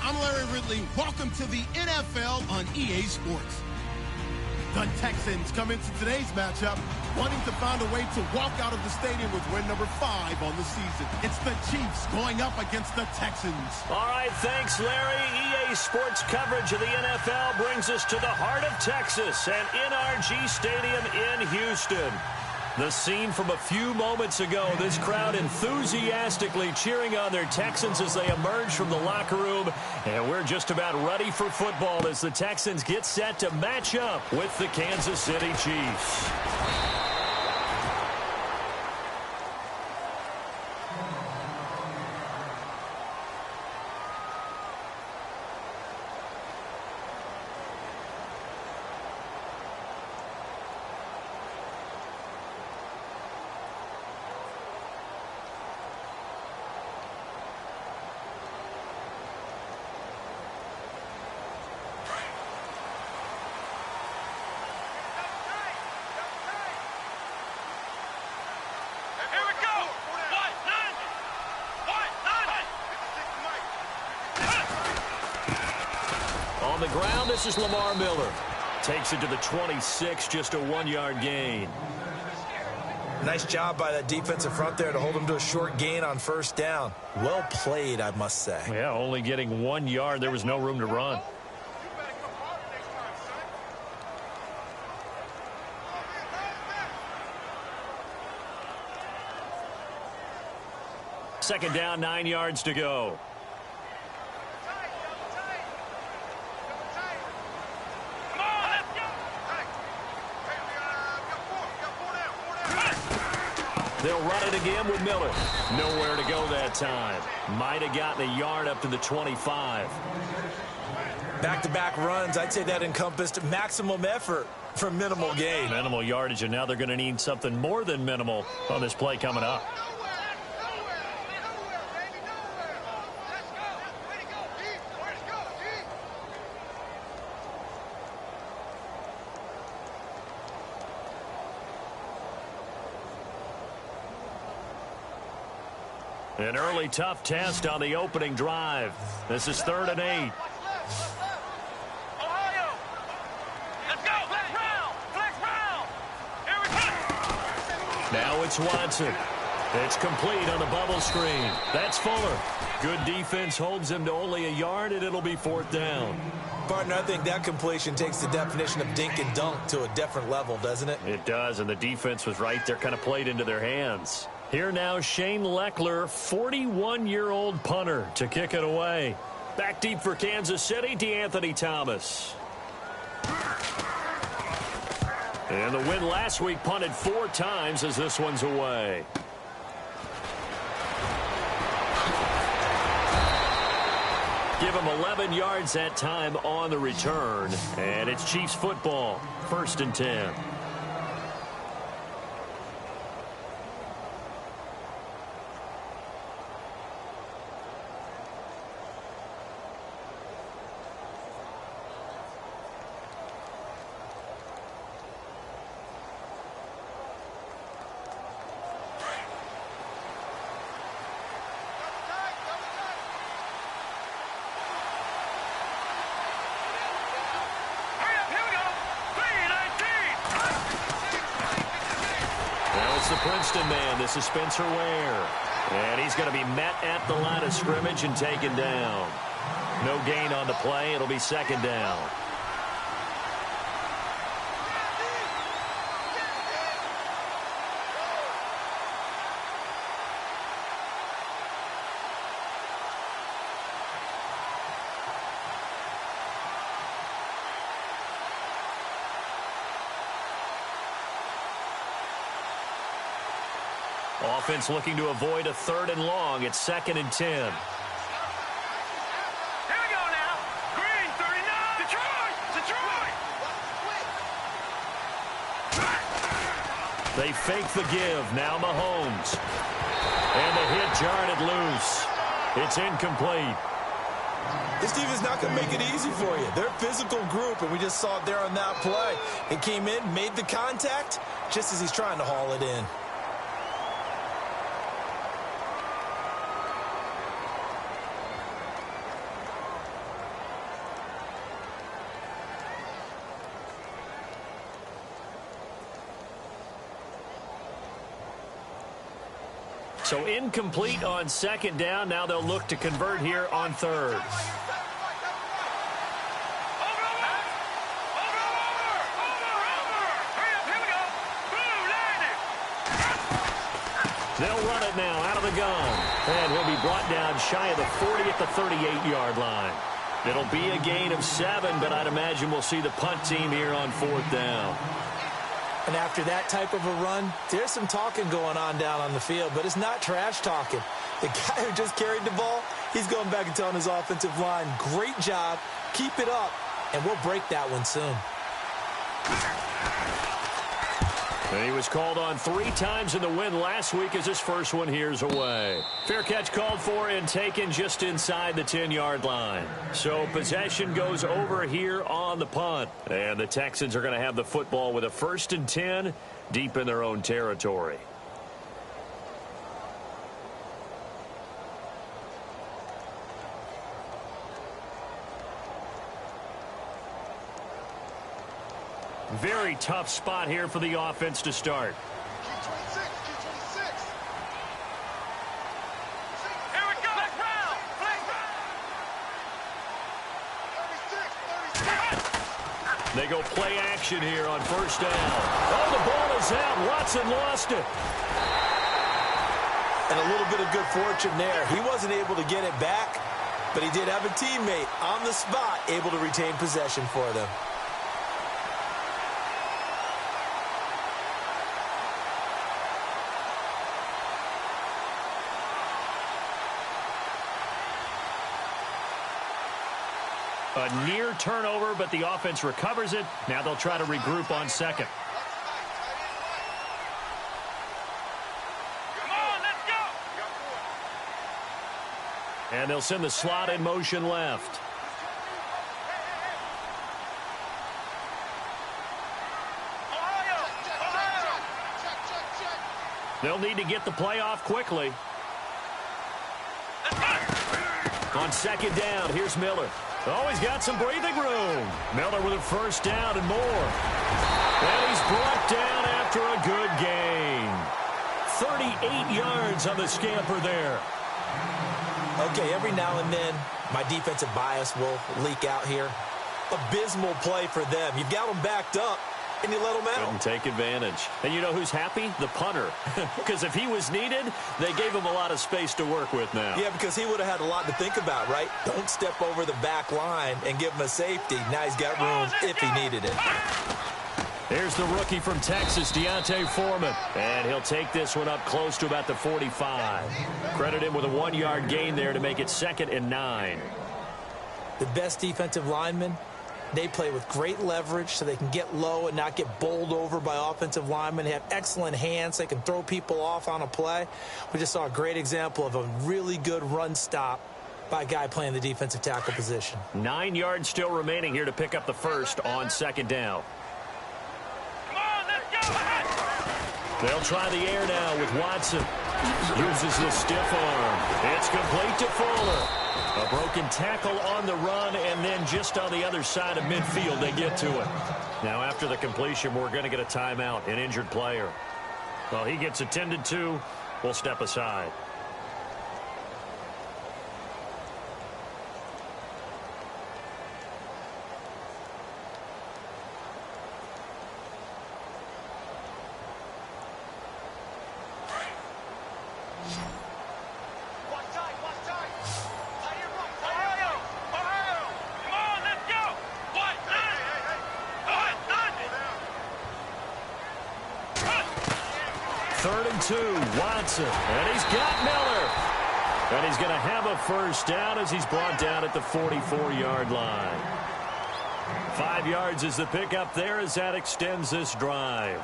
I'm Larry Ridley. Welcome to the NFL on EA Sports. The Texans come into today's matchup wanting to find a way to walk out of the stadium with win number 5 on the season. It's the Chiefs going up against the Texans. All right, thanks, Larry. EA Sports coverage of the NFL brings us to the heart of Texas and NRG Stadium in Houston. The scene from a few moments ago, this crowd enthusiastically cheering on their Texans as they emerge from the locker room. And we're just about ready for football as the Texans get set to match up with the Kansas City Chiefs. On the ground, this is Lamar Miller. Takes it to the 26, just a 1-yard gain. Nice job by that defensive front there to hold him to a short gain on first down. Well played, I must say. Yeah, only getting 1 yard. There was no room to run. Second down, 9 yards to go. They'll run it again with Miller. Nowhere to go that time. Might have gotten a yard up to the 25. Back-to-back runs, I'd say that encompassed maximum effort for minimal gain. Minimal yardage, and now they're going to need something more than minimal on this play coming up. An early tough test on the opening drive. This is 3rd and 8. Ohio. Let's go. Flex round. Flex round. Here we go. Now it's Watson. It's complete on the bubble screen. That's Fuller. Good defense holds him to only a yard, and it'll be 4th down. Partner, I think that completion takes the definition of dink and dunk to a different level, doesn't it? It does, and the defense was right there, kind of played into their hands. Here now, Shane Leckler, 41-year-old punter, to kick it away. Back deep for Kansas City, DeAnthony Thomas. And the win last week punted 4 times as this one's away. Give him 11 yards that time on the return. And it's Chiefs football, 1st and 10. The Princeton man, this is Spencer Ware. And he's going to be met at the line of scrimmage and taken down. No gain on the play. It'll be 2nd down. Offense looking to avoid a 3rd and long. It's 2nd and 10. Here we go now. Green, 39. Detroit. They fake the give. Now Mahomes. And the hit jarred it loose. It's incomplete. This team is not going to make it easy for you. They're a physical group, and we just saw it there on that play. It came in, made the contact, just as he's trying to haul it in. So incomplete on second down. Now they'll look to convert here on third. They'll run it now out of the gun. And he'll be brought down shy of the 40 at the 38-yard line. It'll be a gain of 7, but I'd imagine we'll see the punt team here on fourth down. And after that type of a run, there's some talking going on down on the field, but it's not trash talking. The guy who just carried the ball, he's going back and telling his offensive line, great job, keep it up, and we'll break that one soon. And he was called on 3 times in the win last week as his first one here's away. Fair catch called for and taken just inside the 10-yard line. So possession goes over here on the punt. And the Texans are going to have the football with a 1st and 10 deep in their own territory. Very tough spot here for the offense to start. Here we go. Flex round. They go play action here on first down. Oh, the ball is out. Watson lost it. And a little bit of good fortune there. He wasn't able to get it back, but he did have a teammate on the spot able to retain possession for them. A near turnover, but the offense recovers it. Now they'll try to regroup on second. Come on, let's go. And they'll send the slot in motion left. They'll need to get the play off quickly. On second down, here's Miller. Oh, he's got some breathing room. Miller with a first down and more. And he's brought down after a good gain. 38 yards on the scamper there. Okay, every now and then, my defensive bias will leak out here. Abysmal play for them. You've got them backed up, and you let them out. Couldn't take advantage. And you know who's happy? The punter. Because if he was needed, they gave him a lot of space to work with now. Yeah, because he would have had a lot to think about, right? Don't step over the back line and give him a safety. Now he's got room if he needed it. Here's the rookie from Texas, Deontay Foreman. And he'll take this one up close to about the 45. Credit him with a 1-yard gain there to make it 2nd and 9. The best defensive linemen, they play with great leverage so they can get low and not get bowled over by offensive linemen. They have excellent hands. They can throw people off on a play. We just saw a great example of a really good run stop by a guy playing the defensive tackle position. 9 yards still remaining here to pick up the first on second down. Come on, let's go. They'll try the air now with Watson. Uses the stiff arm. It's complete to Fuller. A broken tackle on the run, and then just on the other side of midfield, they get to it. Now, after the completion, we're going to get a timeout, an injured player. Well, he gets attended to. We'll step aside. Watson, and he's got Miller. And he's going to have a first down as he's brought down at the 44-yard line. 5 yards is the pickup there as that extends this drive.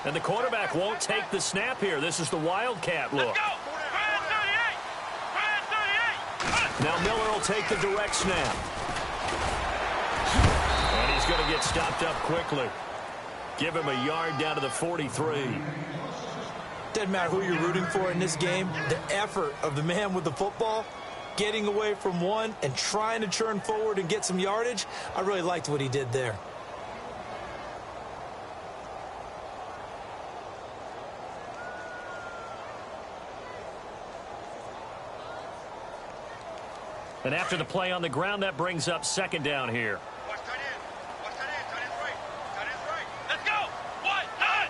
And the quarterback won't take the snap here. This is the Wildcat look. Now Miller will take the direct snap. And he's going to get stopped up quickly. Give him a yard down to the 43. Doesn't matter who you're rooting for in this game, the effort of the man with the football, getting away from one and trying to churn forward and get some yardage, I really liked what he did there. And after the play on the ground, that brings up second down here. Let's go. What? None.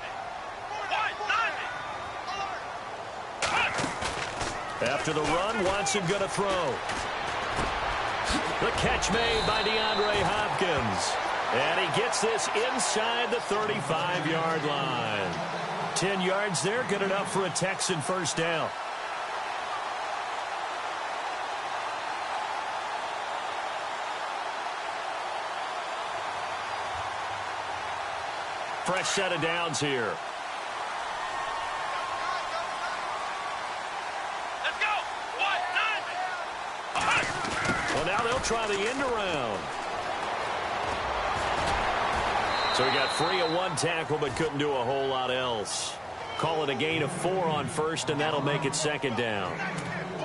After the run, Watson going to throw. The catch made by DeAndre Hopkins. And he gets this inside the 35-yard line. 10 yards there, good enough for a Texan first down. Fresh set of downs here. Let's go. What? None. Well, now they'll try the end around. So he got free of one tackle but couldn't do a whole lot else. Call it a gain of 4 on first, and that'll make it second down.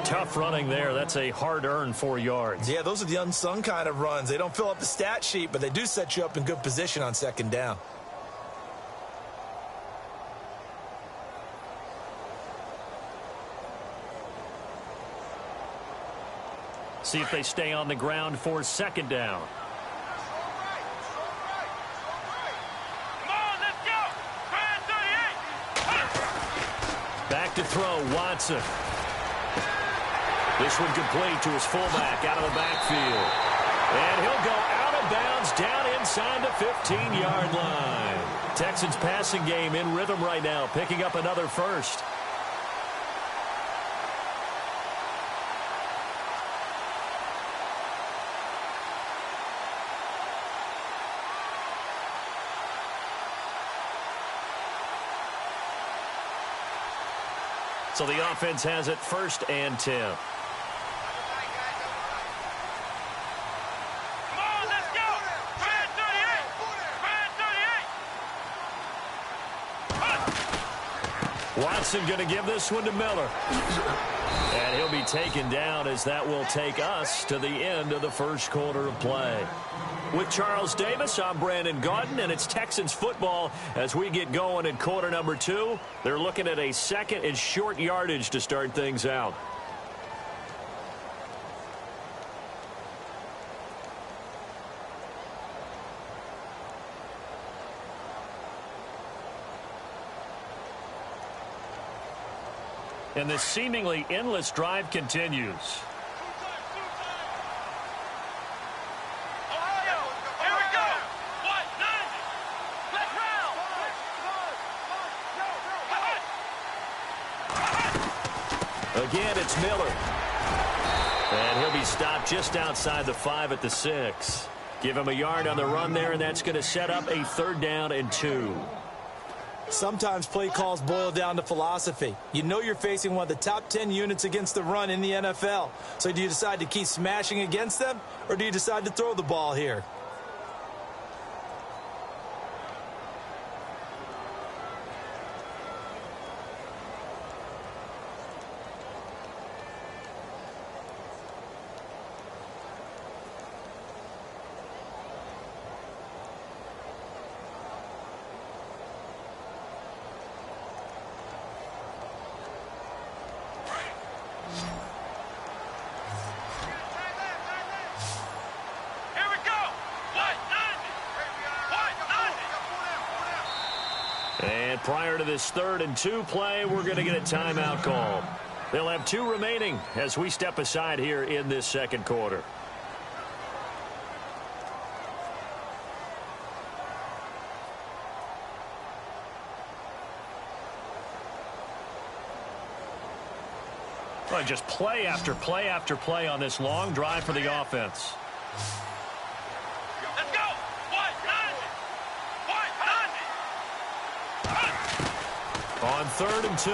Tough running there. That's a hard-earned 4 yards. Yeah, those are the unsung kind of runs. They don't fill up the stat sheet, but they do set you up in good position on second down. See if they stay on the ground for second down. Come on, let's go. Try 38. Back to throw, Watson. This one complete to his fullback out of the backfield. And he'll go out of bounds down inside the 15-yard line. Texans passing game in rhythm right now, picking up another first. So the offense has it 1st and 10. Come on, let's go. Try 38. Watson going to give this one to Miller. And he'll be taken down as that will take us to the end of the first quarter of play. With Charles Davis, I'm Brandon Gaudin, and it's Texans football as we get going in quarter number 2. They're looking at a second and short yardage to start things out. And this seemingly endless drive continues. Again, it's Miller. And he'll be stopped just outside the 5 at the 6. Give him a yard on the run there, and that's going to set up a 3rd down and 2. Sometimes play calls boil down to philosophy. You know you're facing one of the top 10 units against the run in the NFL. So do you decide to keep smashing against them, or do you decide to throw the ball here? And prior to this 3rd and 2 play, we're going to get a timeout call. They'll have 2 remaining as we step aside here in this second quarter. Well, just play after play after play on this long drive for the offense. Let's go. On 3rd and 2,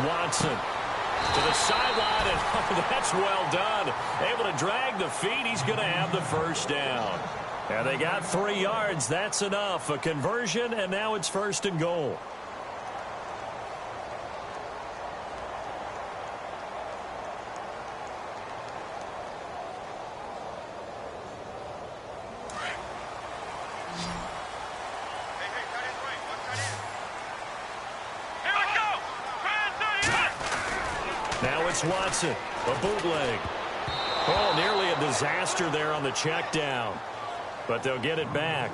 Watson to the sideline, and oh, that's well done. Able to drag the feet. He's going to have the first down. And they got 3 yards. That's enough. A conversion, and now it's 1st and goal. it's Watson. A bootleg. Oh, nearly a disaster there on the check down. But they'll get it back.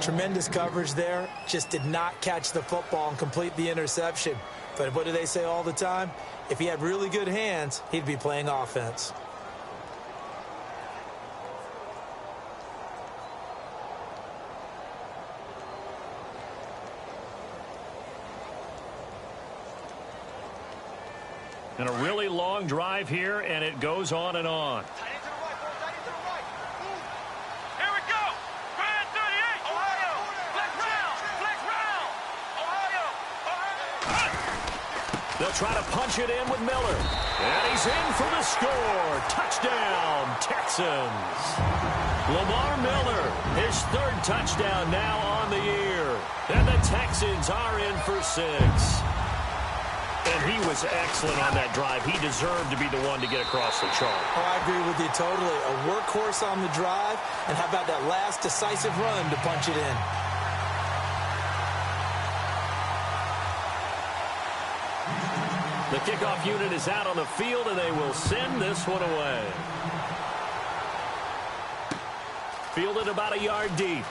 Tremendous coverage there. Just did not catch the football and complete the interception. But what do they say all the time? If he had really good hands, he'd be playing offense. And a really long drive here, and it goes on and on. They'll try to punch it in with Miller. And he's in for the score. Touchdown, Texans. Lamar Miller, his third touchdown now on the year. And the Texans are in for 6. And he was excellent on that drive. He deserved to be the one to get across the chalk. Oh, I agree with you totally. A workhorse on the drive. And how about that last decisive run to punch it in? The kickoff unit is out on the field, and they will send this one away. Fielded about a yard deep.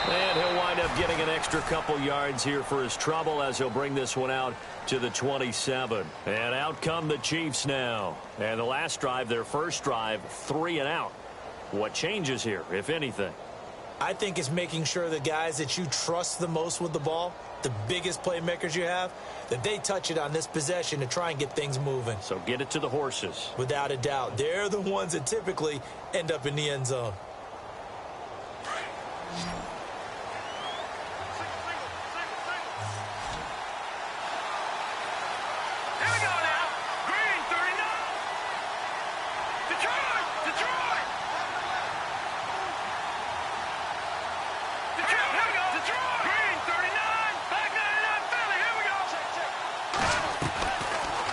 And he'll wind up getting an extra couple yards here for his trouble as he'll bring this one out to the 27. And out come the Chiefs now. And the last drive, their first drive, 3 and out. What changes here, if anything? I think it's making sure the guys that you trust the most with the ball, the biggest playmakers you have, that they touch it on this possession to try and get things moving. So get it to the horses. Without a doubt. They're the ones that typically end up in the end zone.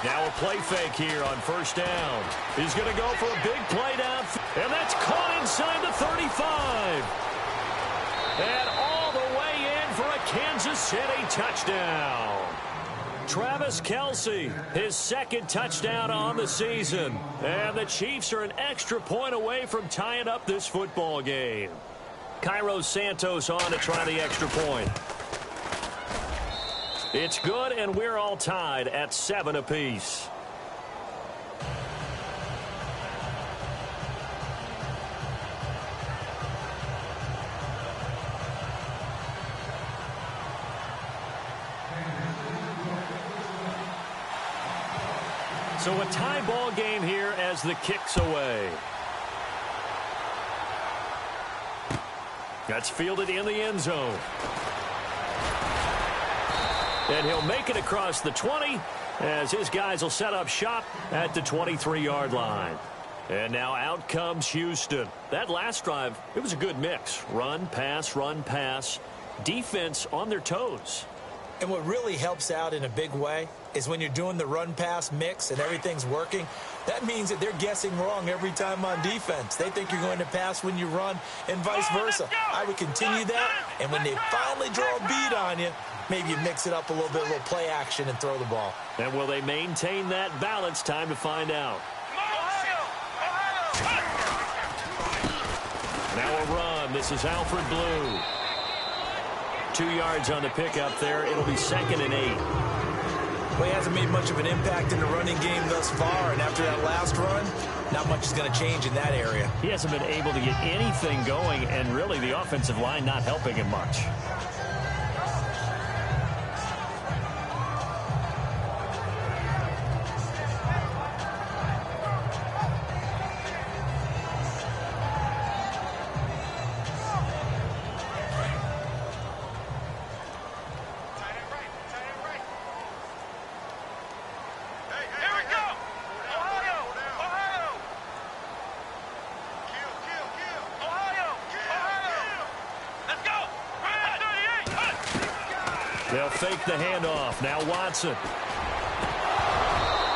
Now a play fake here on first down. He's going to go for a big play down. And that's caught inside the 35. And all the way in for a Kansas City touchdown. Travis Kelce, his second touchdown on the season. And the Chiefs are an extra point away from tying up this football game. Cairo Santos on to try the extra point. It's good, and we're all tied at 7 apiece. So a tie ball game here as the kick's away. That's fielded in the end zone. And he'll make it across the 20 as his guys will set up shop at the 23-yard line. And now out comes Houston. That last drive, it was a good mix. Run, pass, defense on their toes. And what really helps out in a big way is when you're doing the run-pass mix and everything's working, that means that they're guessing wrong every time on defense. They think you're going to pass when you run and vice versa. I would continue that, and when they finally draw a beat on you, maybe you mix it up a little bit, a little play action, and throw the ball. And will they maintain that balance? Time to find out. Now a run. This is Alfred Blue. 2 yards on the pickup there. It'll be 2nd and 8. Well, he hasn't made much of an impact in the running game thus far, and after that last run, not much is going to change in that area. He hasn't been able to get anything going, and really the offensive line not helping him much. They'll fake the handoff. Now Watson.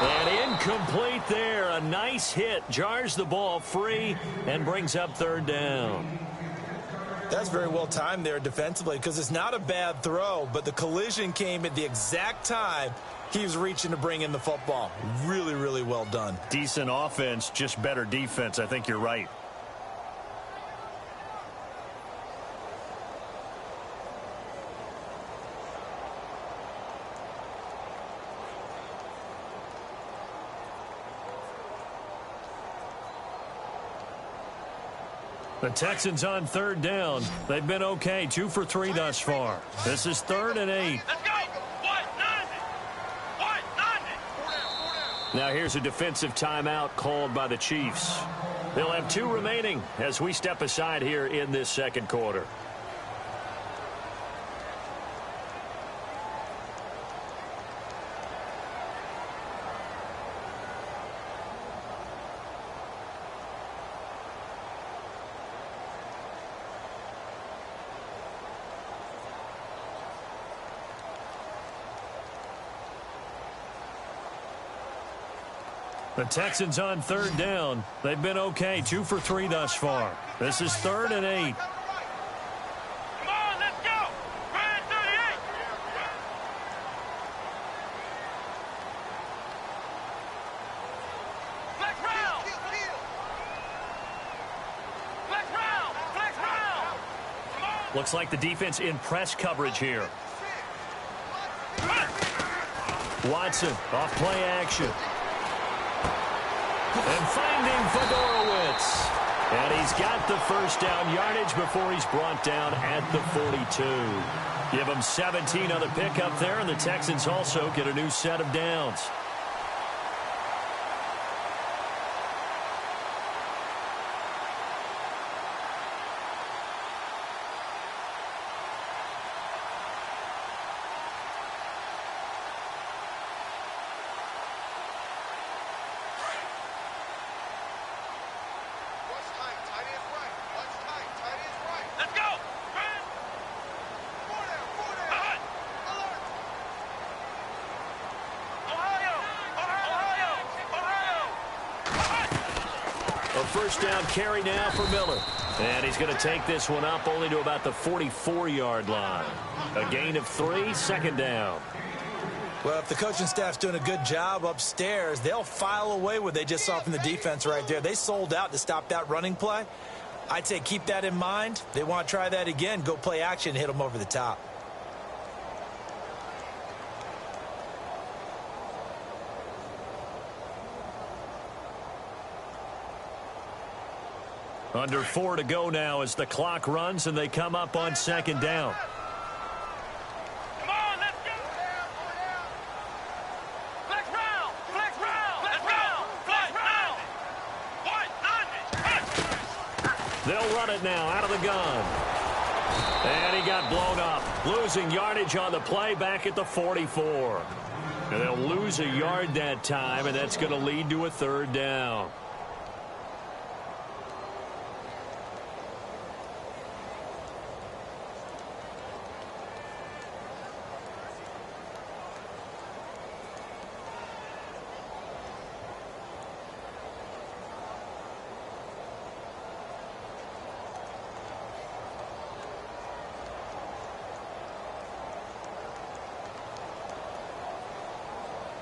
And incomplete there. A nice hit. Jars the ball free and brings up 3rd down. That's very well timed there defensively because it's not a bad throw, but the collision came at the exact time he was reaching to bring in the football. Really, really well done. Decent offense, just better defense. I think you're right. The Texans on third down. They've been okay, 2 for 3 thus far. This is 3rd and 8. Let's go. What? Now here's a defensive timeout called by the Chiefs. They'll have 2 remaining as we step aside here in this second quarter. The Texans on third down. They've been okay, 2 for 3 thus far. This is 3rd and 8. Come on, let's go. Ryan 38. Flex round. Flex round. Come on. Looks like the defense in press coverage here. Watson off play action. And finding Fedorowicz. And he's got the first down yardage before he's brought down at the 42. Give him 17 on the pickup there, and the Texans also get a new set of downs. Let's go. Ryan. A first down carry now for Miller. And he's going to take this one up only to about the 44-yard line. A gain of 3, 2nd down. Well, if the coaching staff's doing a good job upstairs, they'll file away what they just saw from the defense right there. They sold out to stop that running play. I'd say keep that in mind. They want to try that again. Go play action, hit them over the top. Under 4 to go now as the clock runs and they come up on 2nd down. Come on, let's go. Flex round. Let's go. Flex round. They'll run it now out of the gun. And he got blown up. Losing yardage on the play back at the 44. And they'll lose a yard that time, and that's going to lead to a 3rd down.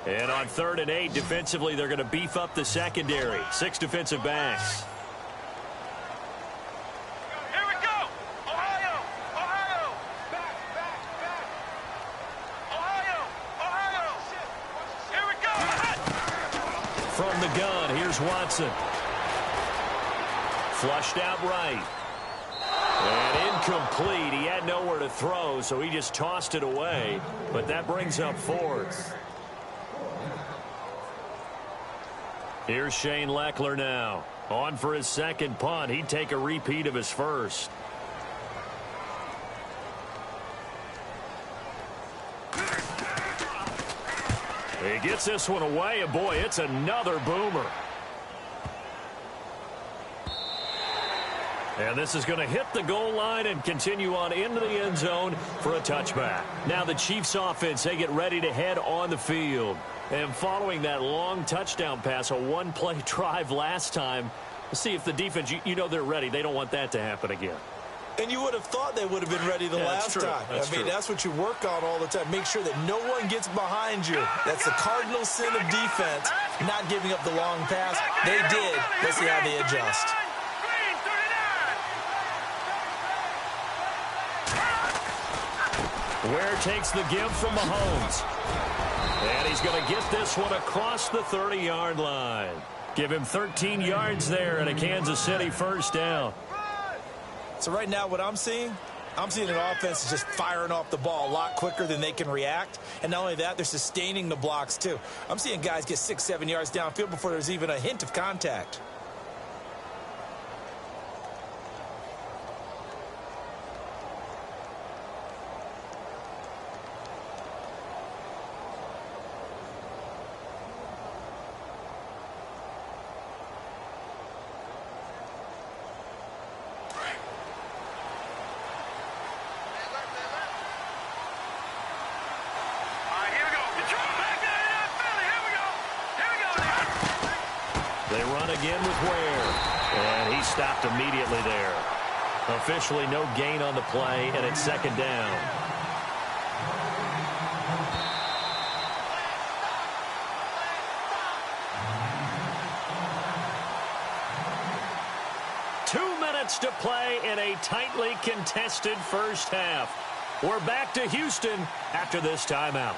And on 3rd and 8, defensively, they're going to beef up the secondary. 6 defensive backs. Here we go. Ohio. Back. Ohio. Here we go. From the gun, here's Watson. Flushed out right. And incomplete. He had nowhere to throw, so he just tossed it away. But that brings up 4th. Here's Shane Leckler now. On for his 2nd punt. He'd take a repeat of his first. He gets this one away, and boy, it's another boomer. And this is going to hit the goal line and continue on into the end zone for a touchback. Now the Chiefs offense, they get ready to head on the field. And following that long touchdown pass, a one-play drive last time, let's see if the defense, you know they're ready. They don't want that to happen again. And you would have thought they would have been ready the last time. That's what you work on all the time. Make sure that no one gets behind you. That's the cardinal sin of defense, not giving up the long pass. They did. Let's see how they adjust. Ware takes the give from Mahomes. And he's going to get this one across the 30-yard line. Give him 13 yards there and a Kansas City first down. So right now what I'm seeing an offense is just firing off the ball a lot quicker than they can react. And not only that, they're sustaining the blocks too. I'm seeing guys get 6-7 yards downfield before there's even a hint of contact. Again with Ware, and he stopped immediately there. Officially no gain on the play, and it's second down. Two minutes to play in a tightly contested first half. We're back to Houston after this timeout.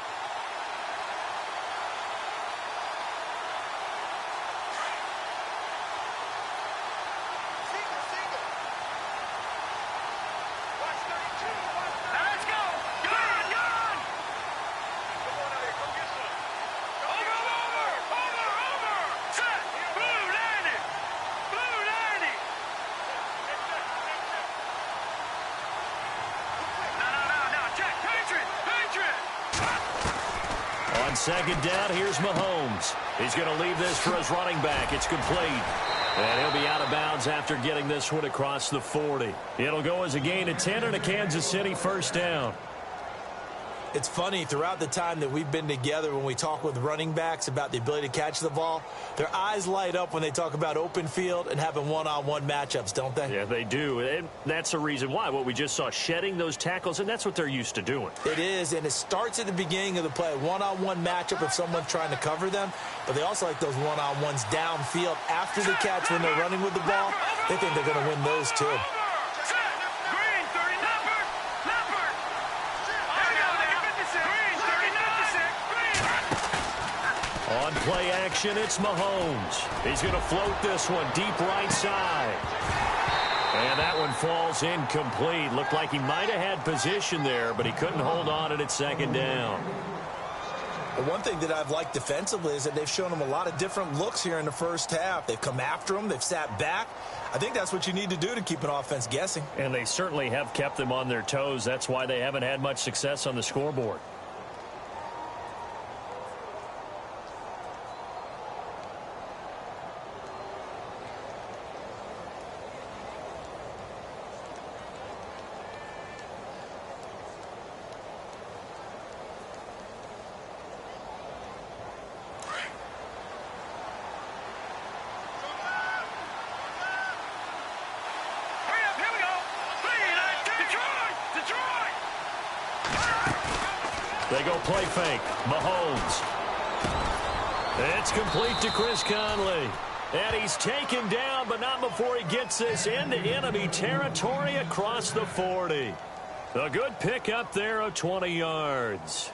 On second down, here's Mahomes. He's going to leave this for his running back. It's complete. And he'll be out of bounds after getting this one across the 40. It'll go as a gain of 10 and a Kansas City first down. It's funny, throughout the time that we've been together, when we talk with running backs about the ability to catch the ball, their eyes light up when they talk about open field and having one-on-one matchups, don't they? Yeah, they do. And that's the reason why. What we just saw, shedding those tackles, and that's what they're used to doing. It is, and it starts at the beginning of the play. One-on-one matchup if someone's trying to cover them, but they also like those one-on-ones downfield after the catch when they're running with the ball. They think they're going to win those, too. On play action, it's Mahomes. He's going to float this one deep right side. And that one falls incomplete. Looked like he might have had position there, but he couldn't hold on at second down. Well, one thing that I've liked defensively is that they've shown him a lot of different looks here in the first half. They've come after him. They've sat back. I think that's what you need to do to keep an offense guessing. And they certainly have kept them on their toes. That's why they haven't had much success on the scoreboard. They go play fake. Mahomes. It's complete to Chris Conley. And he's taken down, but not before he gets this into enemy territory across the 40. A good pick up there of 20 yards.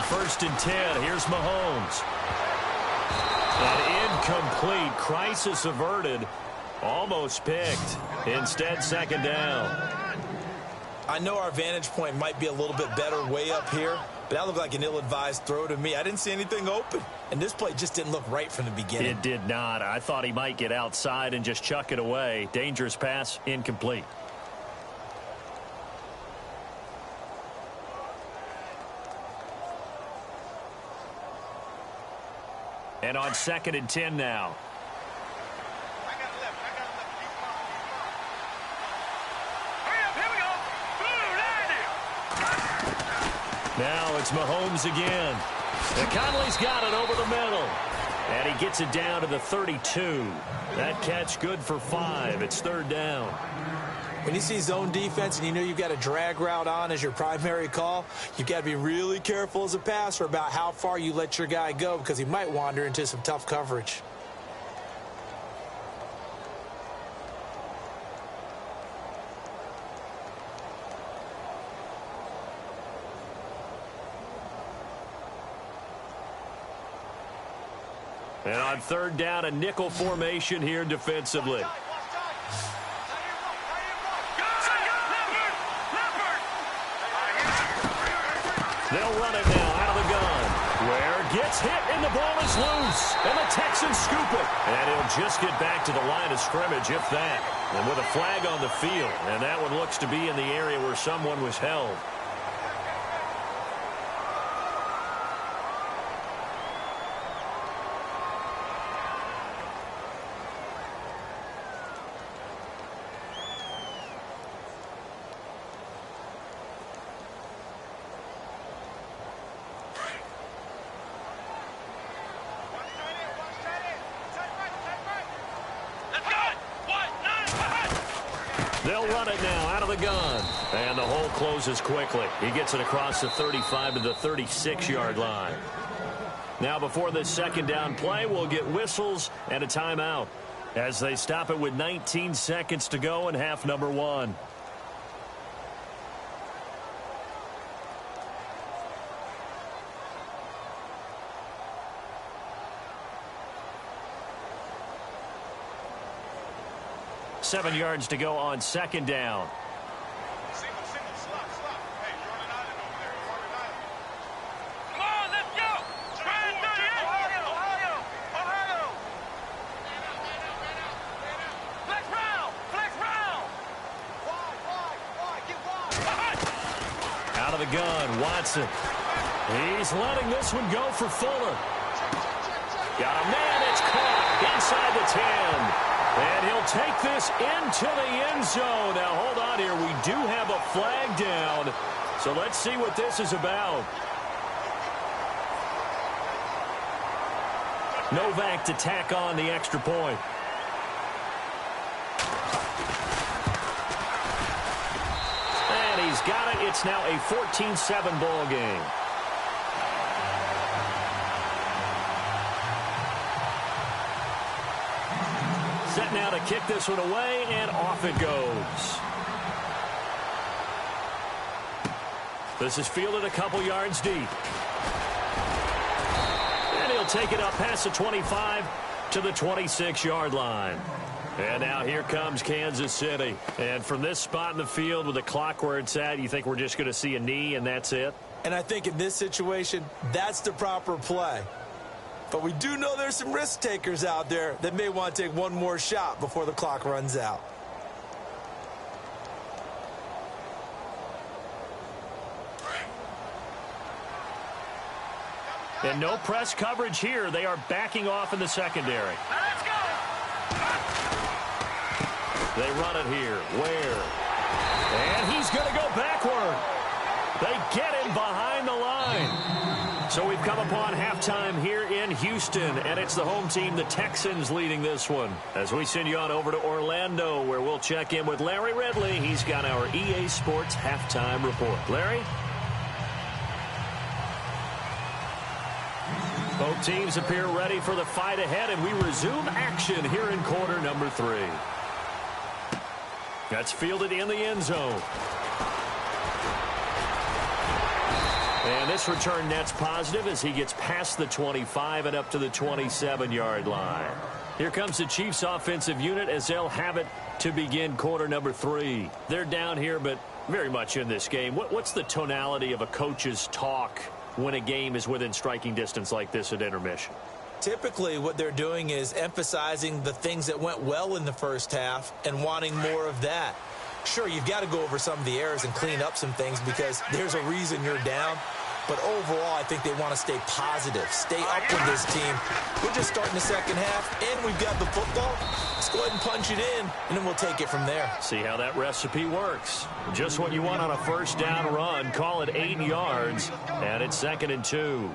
First and 10. Here's Mahomes. An incomplete. Crisis averted. Almost picked. Instead, second down. I know our vantage point might be a little bit better way up here, but that looked like an ill-advised throw to me. I didn't see anything open, and this play just didn't look right from the beginning. It did not. I thought he might get outside and just chuck it away. Dangerous pass, incomplete. And on 2nd and 10 now. Now it's Mahomes again. And Conley's got it over the middle. And he gets it down to the 32. That catch good for 5. It's 3rd down. When you see zone defense and you know you've got a drag route on as your primary call, you've got to be really careful as a passer about how far you let your guy go because he might wander into some tough coverage. And on 3rd down, a nickel formation here defensively. They'll run it now out of the gun. Ware gets hit and the ball is loose. And the Texans scoop it. And he'll just get back to the line of scrimmage, if that. And with a flag on the field. And that one looks to be in the area where someone was held. They'll run it now out of the gun. And the hole closes quickly. He gets it across the 35 to the 36-yard line. Now before this 2nd down play, we'll get whistles and a timeout as they stop it with 19 seconds to go in half number 1. Seven yards to go on 2nd down. Single, slot. Hey, you're on an island over there. You're on an island. Come on, let's go. Ohio. Flex round. Wide. Get wide. Out of the gun, Watson. He's letting this one go for Fuller. Got a man, it's caught inside the 10. And he'll take this into the end zone. Now, hold on here. We do have a flag down. So let's see what this is about. Novak to tack on the extra point. And he's got it. It's now a 14-7 ball game. Set now to kick this one away, and off it goes. This is fielded a couple yards deep. And he'll take it up past the 25 to the 26-yard line. And now here comes Kansas City. And from this spot in the field with the clock where it's at, you think we're just going to see a knee and that's it? And I think in this situation, that's the proper play. But we do know there's some risk takers out there that may want to take one more shot before the clock runs out. And no press coverage here. They are backing off in the secondary. Let's go. They run it here. Ware. And he's going to go backward. They get him behind the line. So we've come upon halftime here in Houston, and it's the home team, the Texans, leading this one. As we send you on over to Orlando, where we'll check in with Larry Ridley. He's got our EA Sports halftime report. Larry? Both teams appear ready for the fight ahead, and we resume action here in quarter number 3. That's fielded in the end zone. And this return net's positive as he gets past the 25 and up to the 27-yard line. Here comes the Chiefs offensive unit as they'll have it to begin quarter number 3. They're down here, but very much in this game. What's the tonality of a coach's talk when a game is within striking distance like this at intermission? Typically, what they're doing is emphasizing the things that went well in the first half and wanting more of that. Sure, you've got to go over some of the errors and clean up some things because there's a reason you're down. But overall, I think they want to stay positive, stay up with this team. We're just starting the second half, and we've got the football. Let's go ahead and punch it in, and then we'll take it from there. See how that recipe works. Just what you want on a first down run. Call it 8 yards, and it's 2nd and 2.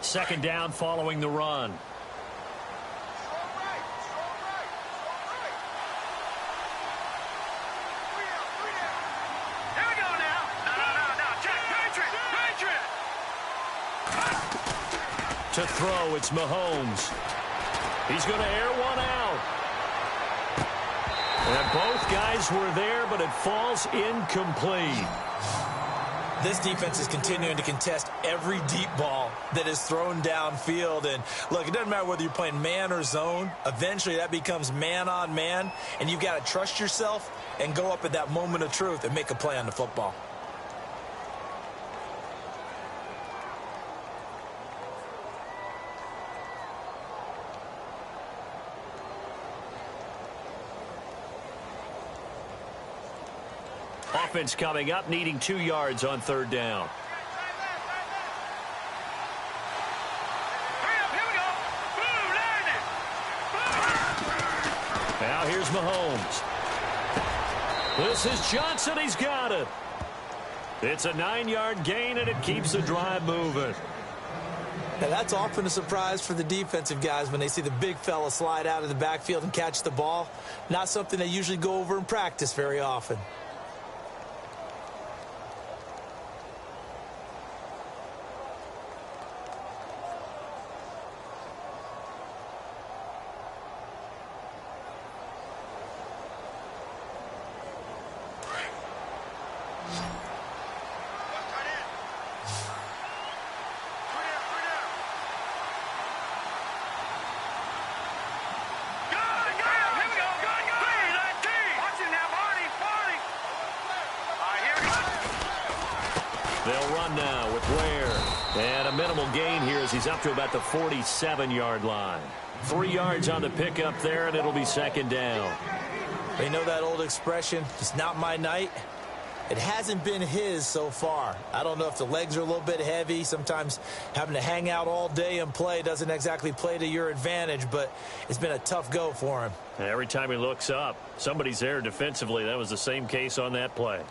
Second down following the run. To throw, it's Mahomes. He's going to air one out. And both guys were there, but it falls incomplete. This defense is continuing to contest every deep ball that is thrown downfield. And, look, it doesn't matter whether you're playing man or zone. Eventually, that becomes man on man. And you've got to trust yourself and go up at that moment of truth and make a play on the football. Offense coming up, needing 2 yards on 3rd down. Now here's Mahomes. This is Johnson. He's got it. It's a 9-yard gain, and it keeps the drive moving. Now, that's often a surprise for the defensive guys when they see the big fella slide out of the backfield and catch the ball. Not something they usually go over in practice very often. They'll run now with Ware. And a minimal gain here as he's up to about the 47-yard line. 3 yards on the pickup there, and it'll be 2nd down. They know that old expression, it's not my night. It hasn't been his so far. I don't know if the legs are a little bit heavy. Sometimes having to hang out all day and play doesn't exactly play to your advantage, but it's been a tough go for him. And every time he looks up, somebody's there defensively. That was the same case on that play.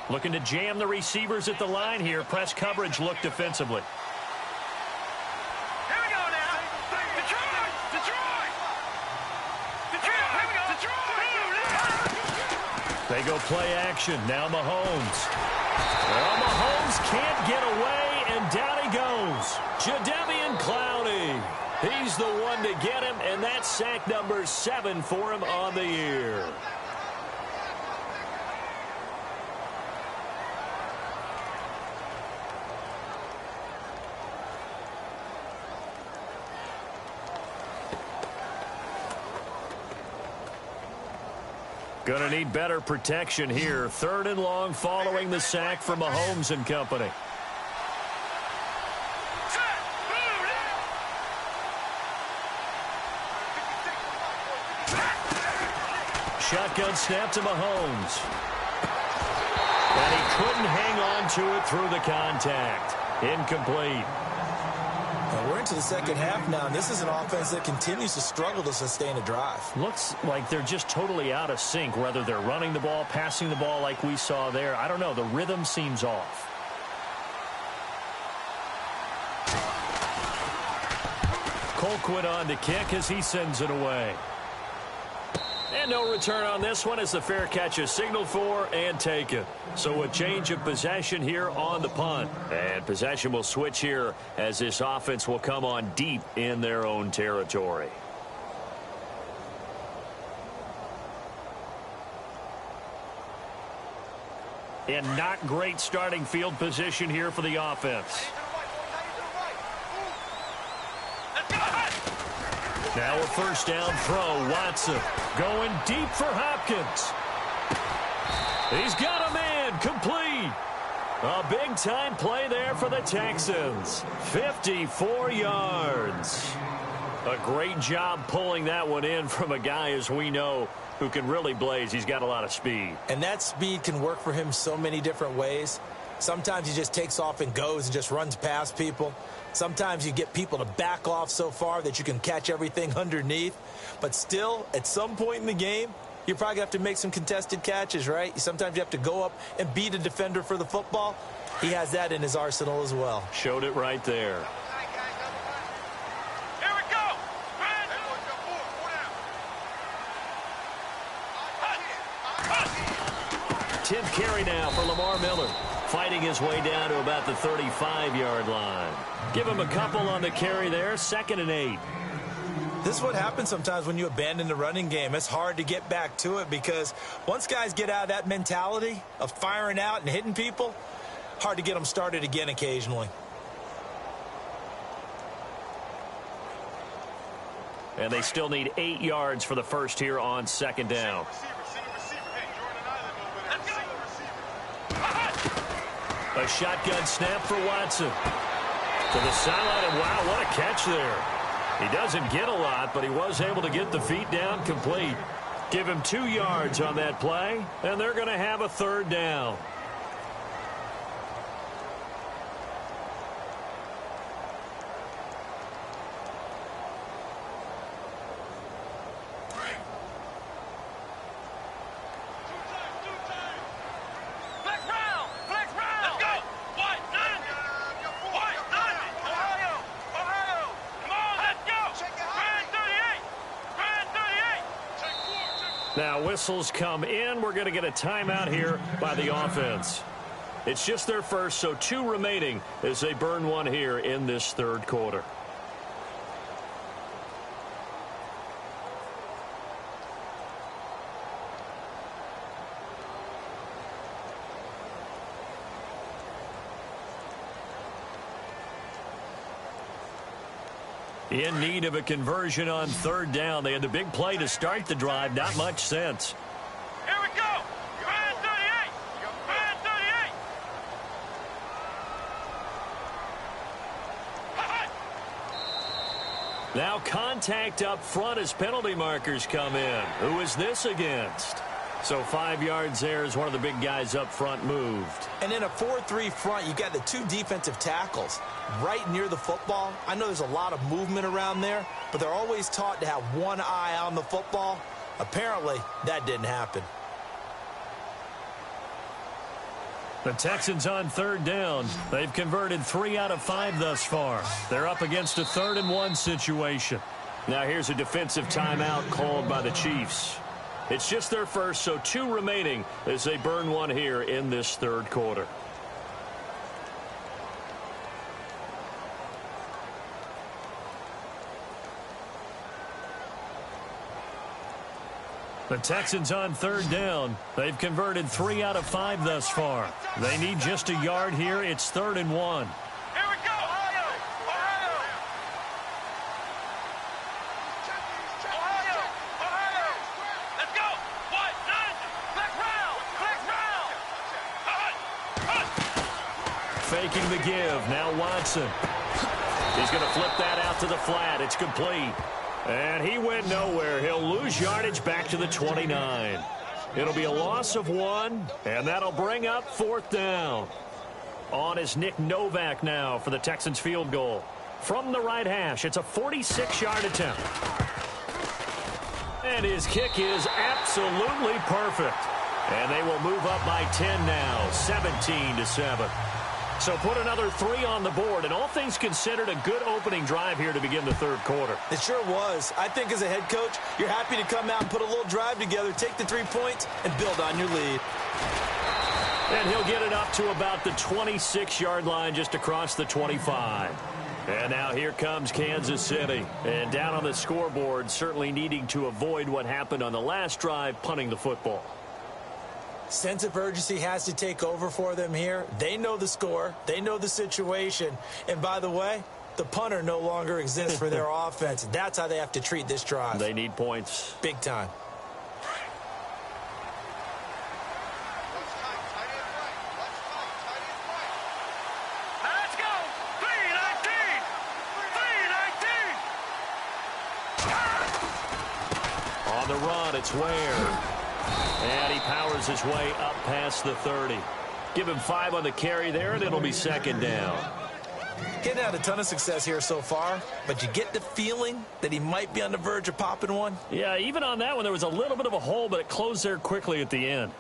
Looking to jam the receivers at the line here. Press coverage look defensively. Here we go now. Detroit! Detroit! Detroit! Here we go. Detroit! They go play action. Now Mahomes. Well, Mahomes can't get away, and down he goes. Jadeveon Clowney. He's the one to get him, and that's sack number 7 for him on the year. Going to need better protection here. 3rd and long following the sack from Mahomes and company. Shotgun snap to Mahomes. And he couldn't hang on to it through the contact. Incomplete. Now we're into the second half now, and this is an offense that continues to struggle to sustain a drive. Looks like they're just totally out of sync, whether they're running the ball, passing the ball like we saw there. I don't know. The rhythm seems off. Colquitt on to kick as he sends it away. And no return on this one as the fair catch is signaled for and taken. So a change of possession here on the punt. And possession will switch here as this offense will come on deep in their own territory. And not great starting field position here for the offense. Now a first down throw. Watson going deep for Hopkins. He's got a man. Complete. A big-time play there for the Texans. 54 yards. A great job pulling that one in from a guy, as we know, who can really blaze. He's got a lot of speed. And that speed can work for him so many different ways. Sometimes he just takes off and goes and just runs past people. Sometimes you get people to back off so far that you can catch everything underneath. But still, at some point in the game, you're probably going to have to make some contested catches, right? Sometimes you have to go up and beat a defender for the football. He has that in his arsenal as well. Showed it right there. Here we go. Tenth carry now for Lamar Miller. Fighting his way down to about the 35-yard line. Give him a couple on the carry there. 2nd and 8. This is what happens sometimes when you abandon the running game. It's hard to get back to it because once guys get out of that mentality of firing out and hitting people, hard to get them started again occasionally. And they still need 8 yards for the first here on 2nd down. A shotgun snap for Watson. To the sideline, and wow, what a catch there. He doesn't get a lot, but he was able to get the feet down complete. Give him 2 yards on that play, and they're going to have a 3rd down. Now whistles come in. We're going to get a timeout here by the offense. It's just their first, so 2 remaining as they burn one here in this 3rd quarter. In need of a conversion on 3rd down. They had the big play to start the drive. Not much sense. Here we go. Man 38. Man 38. Now contact up front as penalty markers come in. Who is this against? So 5 yards there as one of the big guys up front moved. And in a 4-3 front, you got the 2 defensive tackles right near the football. I know there's a lot of movement around there, but they're always taught to have one eye on the football. Apparently, that didn't happen. The Texans on 3rd down. They've converted 3 out of 5 thus far. They're up against a 3rd and 1 situation. Now here's a defensive timeout called by the Chiefs. It's just their first, so 2 remaining as they burn one here in this 3rd quarter. The Texans on 3rd down. They've converted 3 out of 5 thus far. They need just a yard here. It's 3rd and 1. Here we go. Ohio. Let's go. What? 9. Flex round. Faking the give. Now Watson. He's going to flip that out to the flat. It's complete. And he went nowhere. He'll lose yardage back to the 29. It'll be a loss of 1, and that'll bring up 4th down. On is Nick Novak now for the Texans field goal. From the right hash, it's a 46-yard attempt. And his kick is absolutely perfect. And they will move up by 10 now, 17-7. So put another 3 on the board, and all things considered, a good opening drive here to begin the 3rd quarter. It sure was. I think as a head coach, you're happy to come out and put a little drive together, take the 3 points, and build on your lead. And he'll get it up to about the 26-yard line, just across the 25. And now here comes Kansas City. And down on the scoreboard, certainly needing to avoid what happened on the last drive, punting the football. Sense of urgency has to take over for them here. They know the score. They know the situation. And by the way, the punter no longer exists for their offense. That's how they have to treat this drive. They need points. Big time. Let's go. 319. 319. On the run, it's Ware. And he powers his way up past the 30. Give him 5 on the carry there, and it'll be second down. Getting had a ton of success here so far, but you get the feeling that he might be on the verge of popping one. Yeah, even on that one, there was a little bit of a hole, but it closed there quickly at the end.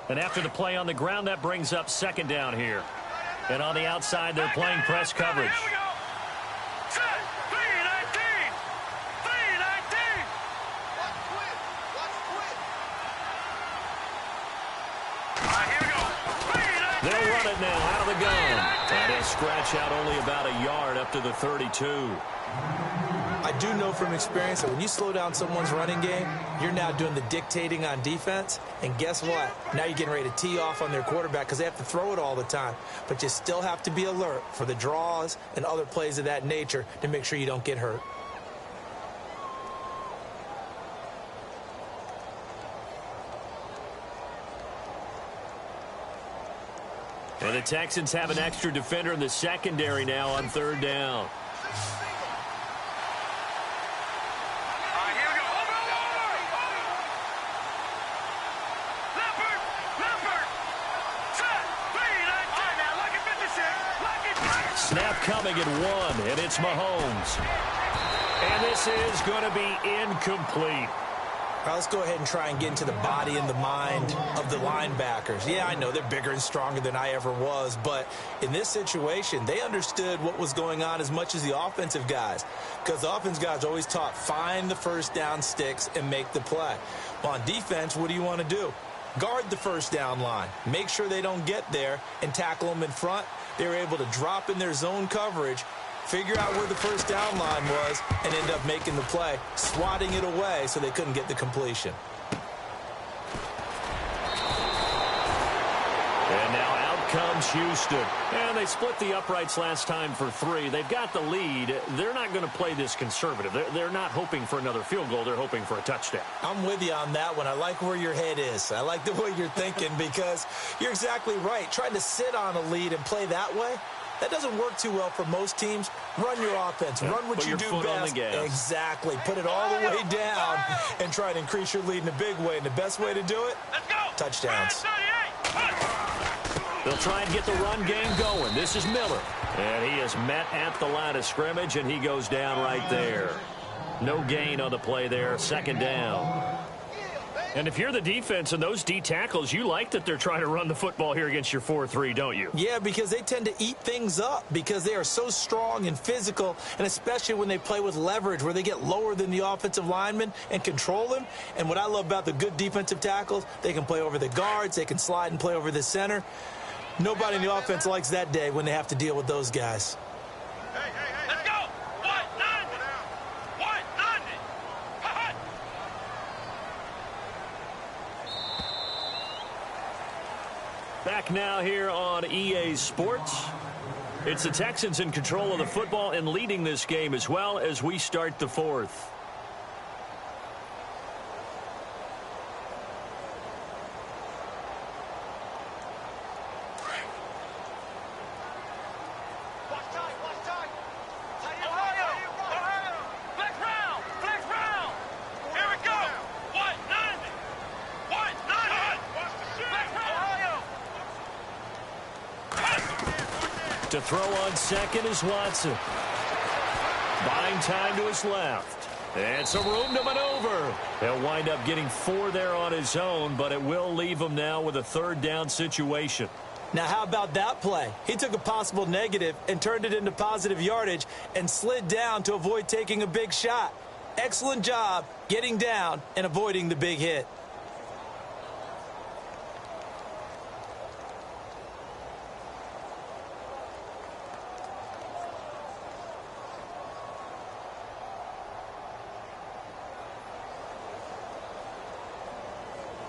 And after the play on the ground, that brings up second down here. And on the outside, they're playing press coverage. Here we go. Set. 319. 319. Watch quit. Watch quit. All right, here we go. 319. They'll run it now out of the gun. And he'll scratch out only about a yard up to the 32. I do know from experience that when you slow down someone's running game, you're now doing the dictating on defense. And guess what? Now you're getting ready to tee off on their quarterback because they have to throw it all the time. But you still have to be alert for the draws and other plays of that nature to make sure you don't get hurt. And the Texans have an extra defender in the secondary now on third down. Snap coming at 1, and it's Mahomes. And this is going to be incomplete. All right, let's go ahead and try and get into the body and the mind of the linebackers. Yeah, I know they're bigger and stronger than I ever was, but in this situation, they understood what was going on as much as the offensive guys, because the offensive guys always taught find the first down sticks and make the play. Well, on defense, what do you want to do? Guard the first down line. Make sure they don't get there and tackle them in front. They were able to drop in their zone coverage, figure out where the first down line was, and end up making the play, swatting it away so they couldn't get the completion. And now out comes Houston. And they split the uprights last time for 3. They've got the lead. They're not going to play this conservative. They're not hoping for another field goal. They're hoping for a touchdown. I'm with you on that one. I like where your head is. I like the way you're thinking because you're exactly right. Trying to sit on a lead and play that way, that doesn't work too well for most teams. Run your offense. Run what you do best. Exactly. Put it all the way down and try to increase your lead in a big way. And the best way to do it? Let's go. Touchdowns. They'll try and get the run game going. This is Miller. And he is met at the line of scrimmage, and he goes down right there. No gain on the play there. Second down. And if you're the defense and those D tackles, you like that they're trying to run the football here against your 4-3, don't you? Yeah, because they tend to eat things up because they are so strong and physical, and especially when they play with leverage where they get lower than the offensive lineman and control him. And what I love about the good defensive tackles, they can play over the guards, they can slide and play over the center. Nobody in the offense likes that day when they have to deal with those guys. Let's go. 190. 190. Back now here on EA Sports. It's the Texans in control of the football and leading this game as well as we start the 4th. To throw on second is Watson. Buying time to his left. And some room to maneuver. He'll wind up getting 4 there on his own, but it will leave him now with a third down situation. Now, how about that play? He took a possible negative and turned it into positive yardage and slid down to avoid taking a big shot. Excellent job getting down and avoiding the big hit.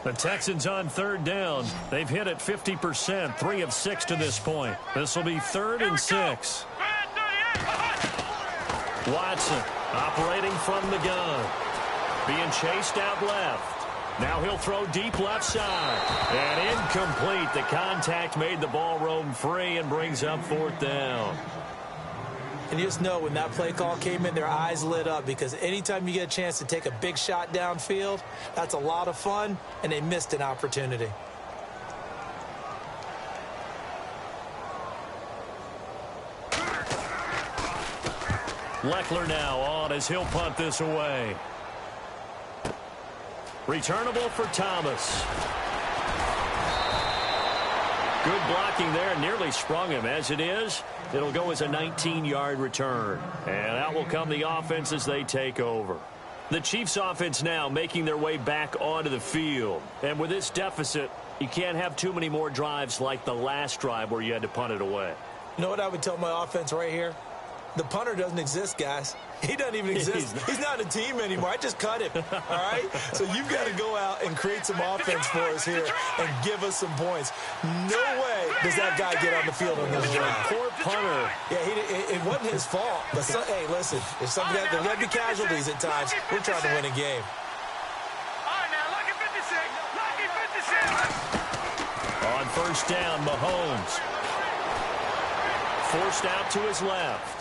The Texans on third down. They've hit it 50%, 3 of 6 to this point. This will be 3rd and 6. Watson operating from the gun. Being chased out left. Now he'll throw deep left side. And incomplete. The contact made the ball roam free and brings up 4th down. And you just know when that play call came in, their eyes lit up, because anytime you get a chance to take a big shot downfield, that's a lot of fun, and they missed an opportunity. Leckler now on as he'll punt this away. Returnable for Thomas. Good blocking there. Nearly sprung him. As it is, it'll go as a 19-yard return. And out will come the offense as they take over. The Chiefs offense now making their way back onto the field. And with this deficit, you can't have too many more drives like the last drive where you had to punt it away. You know what I would tell my offense right here? The punter doesn't exist, guys. He doesn't even exist. He's not a team anymore. I just cut him, all right? So you've got to go out and create some offense for us here and give us some points. No way does that guy get on the field on this drive. Poor punter. Yeah, it wasn't his fault. But hey, listen, if something there got to be casualties at times, we're trying to win a game. All right, now, lucky 56. Lucky 56. On first down, Mahomes. Forced out to his left.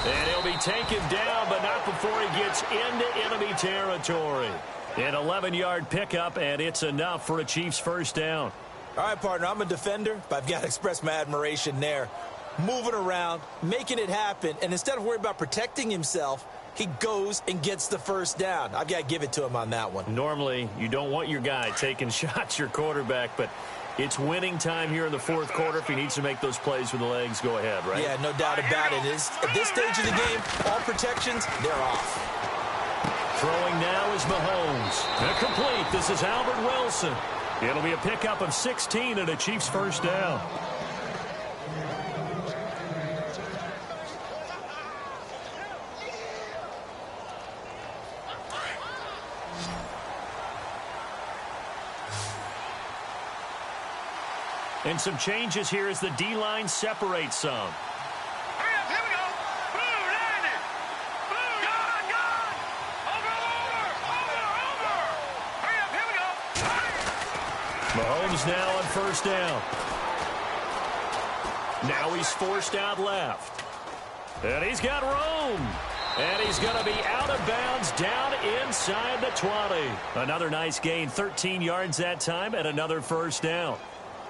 And he'll be taken down, but not before he gets into enemy territory. An 11-yard pickup, and it's enough for a Chiefs first down. All right, partner, I'm a defender, but I've got to express my admiration there. Moving around, making it happen, and instead of worrying about protecting himself, he goes and gets the first down. I've got to give it to him on that one. Normally, you don't want your guy taking shots, your quarterback, but it's winning time here in the fourth quarter. If he needs to make those plays with the legs, go ahead, right? Yeah, no doubt about it. At this stage of the game, all protections, they're off. Throwing now is Mahomes. Complete. This is Albert Wilson. It'll be a pickup of 16 and a Chiefs first down. And some changes here as the D-line separates some. Hurry up, here we go. Blue, landed. Blue, gone. Over. Hurry up, here we go. Mahomes now on first down. Now he's forced out left. And he's got room. And he's going to be out of bounds down inside the 20. Another nice gain, 13 yards that time, and another first down.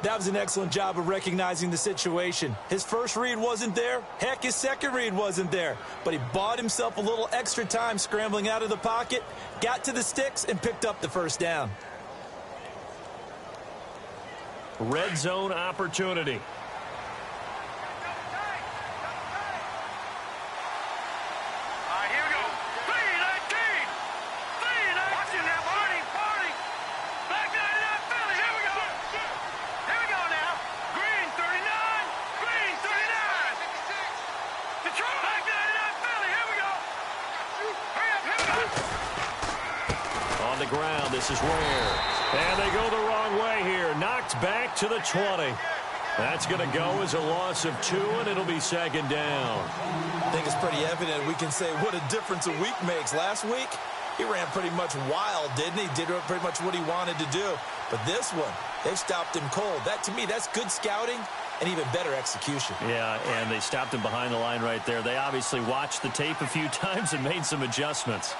That was an excellent job of recognizing the situation. His first read wasn't there. Heck, his second read wasn't there. But he bought himself a little extra time scrambling out of the pocket, got to the sticks, and picked up the first down. Red zone opportunity. All right, here we go. 3-19. Watching now, Party. Black 99 Philly, here we go. Here we go now. Green 39. Green 39. Detroit. Black 99 Philly, here we go. Hurry up, here we go. On the ground, this is Ware. And they go the wrong way here. Knocked back to the 20. That's going to go as a loss of 2, and it'll be second down. I think it's pretty evident we can say what a difference a week makes. Last week, he ran pretty much wild, didn't he? Did pretty much what he wanted to do. But this one, they've stopped him cold. That, to me, that's good scouting and even better execution. Yeah, and they stopped him behind the line right there. They obviously watched the tape a few times and made some adjustments.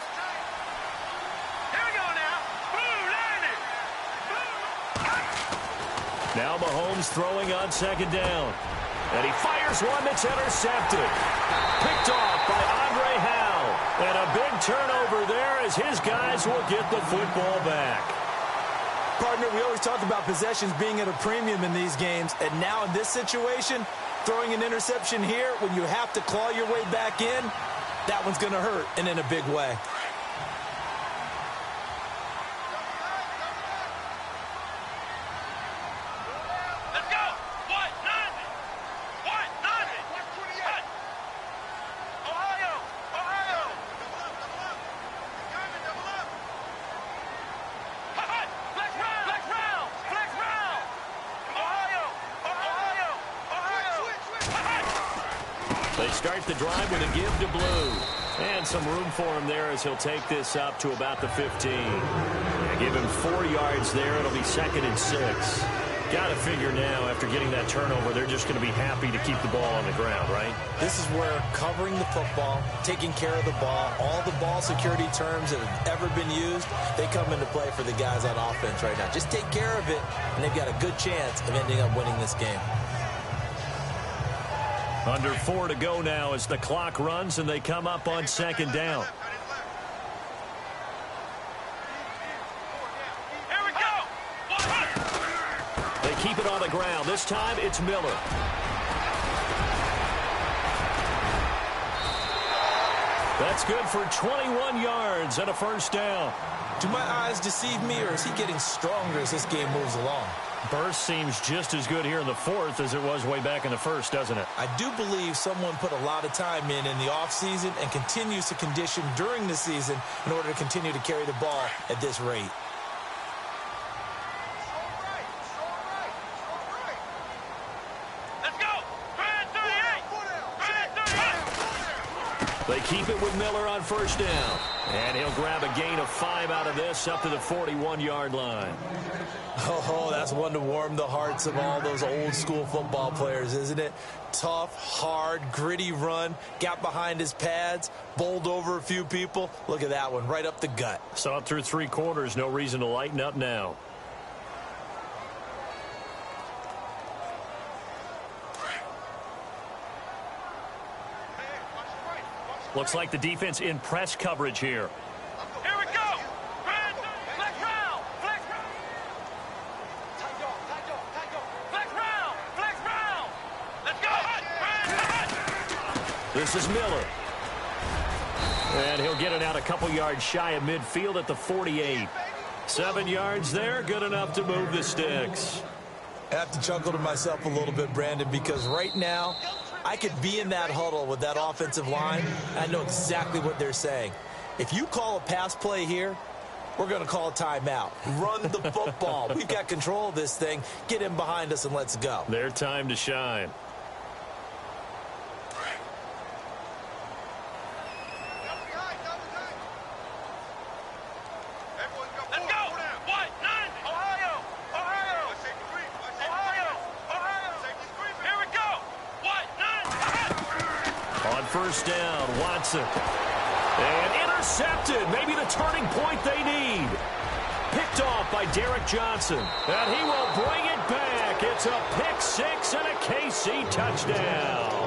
Now Mahomes throwing on second down. And he fires one that's intercepted. Picked off by Andre Howell. And a big turnover there as his guys will get the football back. Partner, we always talk about possessions being at a premium in these games. And now in this situation, throwing an interception here when you have to claw your way back in, that one's going to hurt, and in a big way. Let's go. What? Nothing. What? Nothing. Ohio. Ohio. Flex round. Flex round. Flex round. Ohio. Ohio. Ohio. They start the drive with a give to Blue. And some room for him there as he'll take this up to about the 15. Give him 4 yards there. It'll be 2nd and 6. Got to figure now, after getting that turnover, they're just going to be happy to keep the ball on the ground, right? This is where covering the football, taking care of the ball, all the ball security terms that have ever been used, they come into play for the guys on offense right now. Just take care of it, and they've got a good chance of ending up winning this game. Under 4 to go now as the clock runs and they come up on 2nd down. Here we go. They keep it on the ground. This time it's Miller. That's good for 21 yards and a 1st down. Do my eyes deceive me, or is he getting stronger as this game moves along? Burst seems just as good here in the 4th as it was way back in the 1st, doesn't it? I do believe someone put a lot of time in the offseason and continues to condition during the season in order to continue to carry the ball at this rate. Let's go. Grand 38. Grand 38. They keep it with Miller on 1st down. And he'll grab a gain of 5 out of this up to the 41-yard line. Oh, that's one to warm the hearts of all those old-school football players, isn't it? Tough, hard, gritty run, got behind his pads, bowled over a few people. Look at that one, right up the gut. Saw it through 3 quarters. No reason to lighten up now. Looks like the defense in press coverage here. Here we go. Grand flex round. Flex round. Flex round. Flex round. Let's go. This is Miller. And he'll get it out a couple yards shy of midfield at the 48. 7 yards there, good enough to move the sticks. I have to chuckle to myself a little bit, Brandon, because right now I could be in that huddle with that offensive line. I know exactly what they're saying. If you call a pass play here, we're going to call a timeout. Run the football. We've got control of this thing. Get in behind us and let's go. Their time to shine. Let's go. What? 9. Ohio. Ohio. Ohio. Ohio. Here we go. What? 9. On 1st down, Watson. And intercepted. Maybe the turning point they need. Picked off by Derek Johnson. And he will bring it back. It's a pick 6 and a KC touchdown.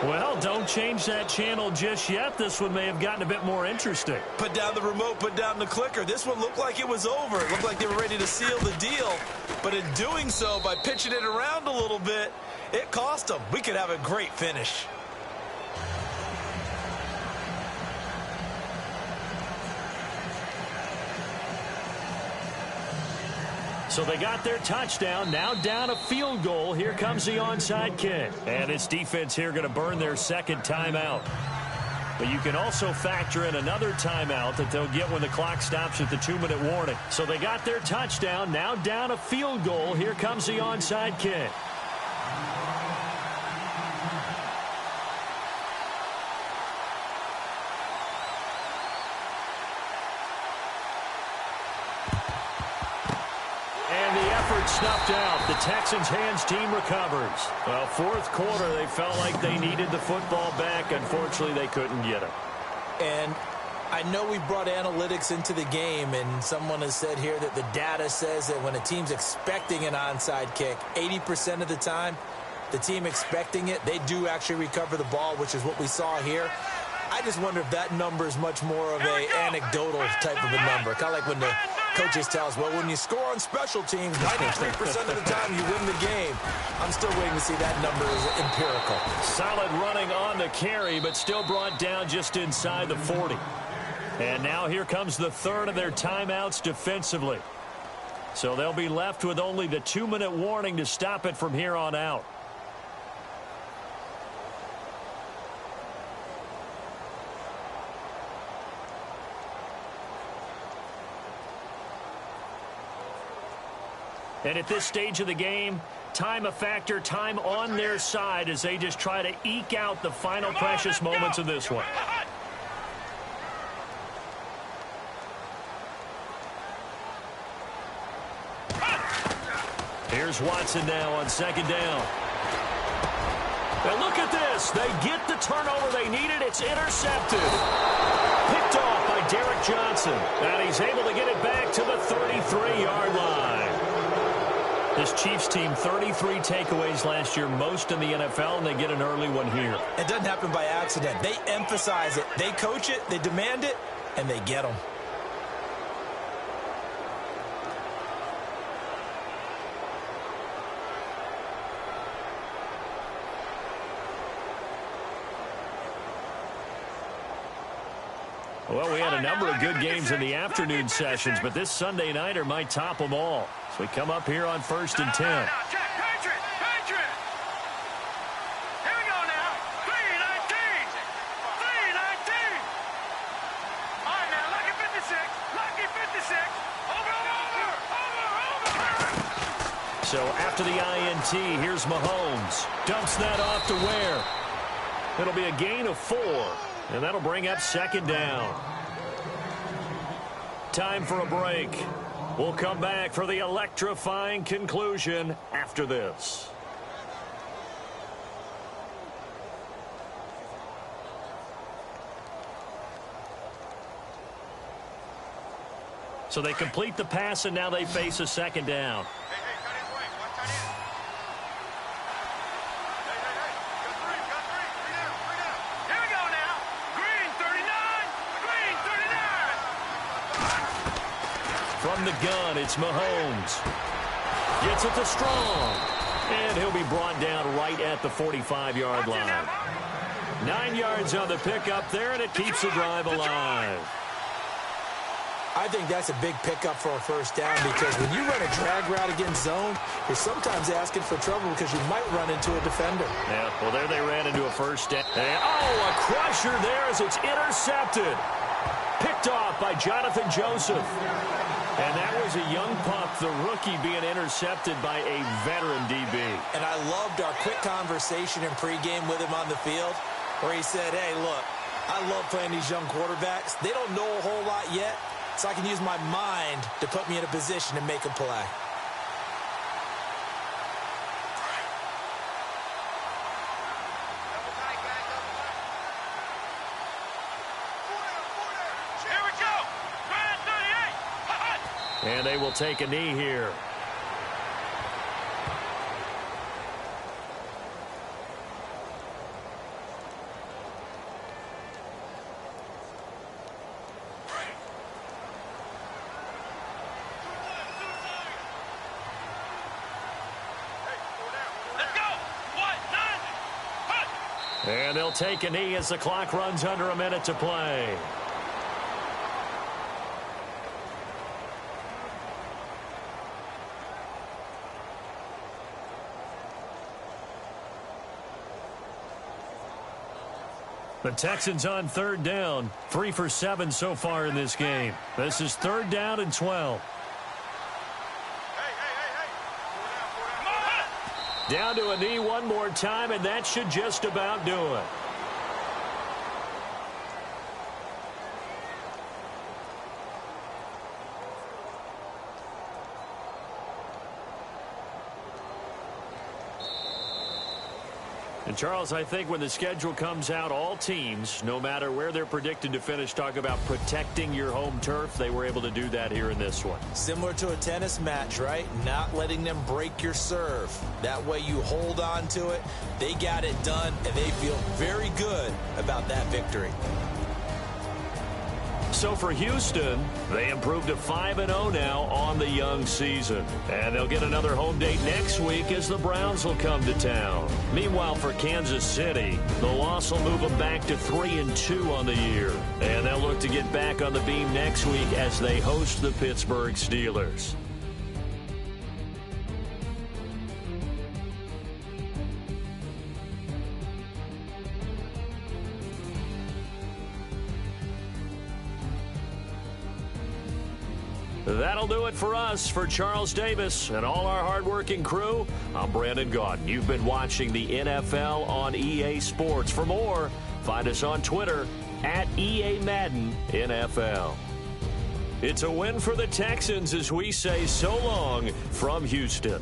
Well, don't change that channel just yet. This one may have gotten a bit more interesting. Put down the remote, put down the clicker. This one looked like it was over. It looked like they were ready to seal the deal. But in doing so, by pitching it around a little bit, it cost them. We could have a great finish. So they got their touchdown, now down a field goal. Here comes the onside kick. And its defense here going to burn their 2nd timeout. But you can also factor in another timeout that they'll get when the clock stops at the 2-minute warning. So they got their touchdown, now down a field goal. Here comes the onside kick. Snuffed out. The Texans' hands team recovers. Well, 4th quarter, they felt like they needed the football back. Unfortunately, they couldn't get it. And I know we brought analytics into the game, and someone has said here that the data says that when a team's expecting an onside kick, 80% of the time, the team expecting it, they do actually recover the ball, which is what we saw here. I just wonder if that number is much more of a anecdotal type of a number. Kind of like when the Coaches tell us, well, when you score on special teams, 93% of the time you win the game. I'm still waiting to see that number is empirical. Solid running on the carry, but still brought down just inside the 40. And now here comes the third of their timeouts defensively. So they'll be left with only the 2-minute warning to stop it from here on out. And at this stage of the game, time a factor, time on their side as they just try to eke out the final precious moments of this one. Here's Watson now on second down. Now look at this. They get the turnover they needed. It's intercepted. Picked off by Derek Johnson. And he's able to get it back to the 33-yard line. This Chiefs team, 33 takeaways last year, most in the NFL, and they get an early one here. It doesn't happen by accident. They emphasize it. They coach it, they demand it, and they get them. Well, we had a number of good games in the afternoon sessions, but this Sunday nighter might top them all. So we come up here on 1st and 10. Patriot! Here we go now. 3-19. 3-19. All right, now, lucky 56. Lucky 56. Over. So after the INT, here's Mahomes. Dumps that off to Ware. It'll be a gain of 4. And that'll bring up second down. Time for a break. We'll come back for the electrifying conclusion after this. So they complete the pass, and now they face a second down. From the gun, it's Mahomes. Gets it to Strong. And he'll be brought down right at the 45-yard line. 9 yards on the pickup there, and it keeps the drive alive. I think that's a big pickup for a first down because when you run a drag route against zone, you're sometimes asking for trouble because you might run into a defender. Yeah, well, there they ran into a first down. And, oh, a crusher there as it's intercepted. Picked off by Jonathan Joseph. And that was a young pup, the rookie being intercepted by a veteran DB. And I loved our quick conversation in pregame with him on the field where he said, hey, look, I love playing these young quarterbacks. They don't know a whole lot yet, so I can use my mind to put me in a position to make a play. And they will take a knee here. And they'll take a knee as the clock runs under a minute to play. The Texans on third down, 3 for 7 so far in this game. This is 3rd down and 12. Down to a knee one more time, and that should just about do it. And Charles, I think when the schedule comes out, all teams, no matter where they're predicted to finish, talk about protecting your home turf. They were able to do that here in this one. Similar to a tennis match, right? Not letting them break your serve. That way you hold on to it. They got it done, and they feel very good about that victory. so for Houston, they improved to 5-0 now on the young season. And they'll get another home date next week as the Browns will come to town. Meanwhile, for Kansas City, the loss will move them back to 3-2 on the year. And they'll look to get back on the beam next week as they host the Pittsburgh Steelers. That'll do it for us. For Charles Davis and all our hardworking crew, I'm Brandon Gaudin. You've been watching the NFL on EA Sports. For more, find us on Twitter at EA Madden NFL. It's a win for the Texans as we say so long from Houston.